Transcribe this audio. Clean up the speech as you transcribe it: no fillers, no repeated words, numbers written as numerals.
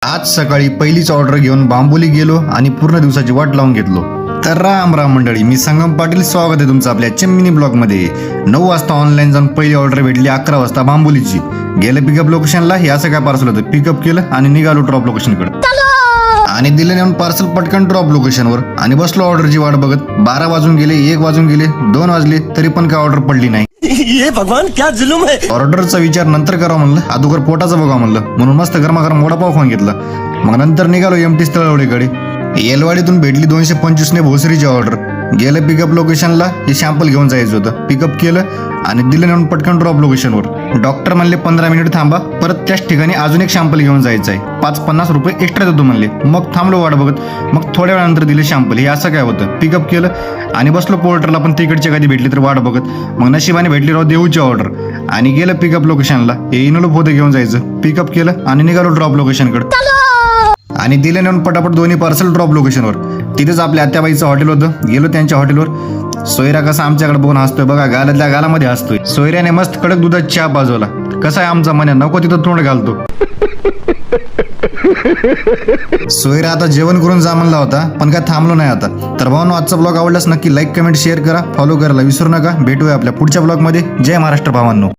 आज सकाळी पहिलीच ऑर्डर घेऊन बांबोली गेलो आणि पूर्ण दिवसाची वाट लावून घेतलो। तर राम राम मंडळी, मी संगम पाटील, स्वागत आहे तुमचं आपल्या चिमणी ब्लॉग मध्ये। 9 वाजता ऑनलाईन जाऊन पहिली ऑर्डर भेटली, 11 वाजता बांबोलीची। गेलं पिकअप लोकेशनला, हे असं काय पार्सल होतं, पिकअप केलं आणि निघालो ड्रॉप लोकेशनकडे आणि दिलं नेऊन पार्सल पटकन ड्रॉप लोकेशनवर आणि बसलो ऑर्डरची वाट बघत। 12 वाजून गेले, 1 वाजून गेले, 2 वाजले तरी पण काय ऑर्डर पडली नाही। ये भगवान क्या जुलूम है। ऑर्डरचा विचार नंतर करावा म्हणलं, अगोदर पोटाचं बघा म्हणलं, म्हणून मस्त गरमागरम वडापाव खाऊन घेतला। मग नंतर निघालो एमटी स्थळवडीकडे। येलवाडीतून भेटली 225 ने भोसरीची ऑर्डर। गेलं पिकअप लोकेशनला, हे सॅम्पल घेऊन जायचं होतं, पिकअप केलं आणि दिलं नेऊन पटकन ड्रॉप लोकेशनवर। डॉक्टर म्हणले 15 मिनिट थांबा, परत त्याच ठिकाणी अजून एक सॅम्पल घेऊन जायचं आहे, 550 रुपये एक्स्ट्रा देतो म्हणले। मग थांबलो वाट बघत, मग थोड्या वेळानंतर दिले सॅम्पल। हे असं काय होतं, पिकअप केलं आणि बसलो पोर्टरला, पण तिकडची कधी भेटली तर वाट बघत। मग नशिबाने भेटली राव देऊची ऑर्डर आणि गेलं पिकअप लोकेशनला। हे इनोलो पोते घेऊन जायचं, पिकअप केलं आणि निघालो ड्रॉप लोकेशनकडे आणि दिले नेऊन पटापट दोन्ही पार्सल ड्रॉप लोकेशनवर। तिथेच आपल्या आत्याबाईचं हॉटेल होतं, गेलो त्यांच्या हॉटेलवर। सोयरा कसा आमच्याकडे बघून हसतोय बघा, गालातल्या गालामध्ये हसतोय। सोयऱ्याने मस्त कडक दुधात चहा पाजवला। कसा आहे आमचा मन्या, नको तिथं तोंड घालतो। सोयरा आता जेवण करून जा म्हणला होता, पण काय थांबलो नाही आता। तर भावांनो, आजचा ब्लॉग आवडलास नक्की लाईक, कमेंट, शेअर करा, फॉलो करायला विसरू नका। भेटूया आपल्या पुढच्या ब्लॉग मध्ये। जय महाराष्ट्र भावांनो।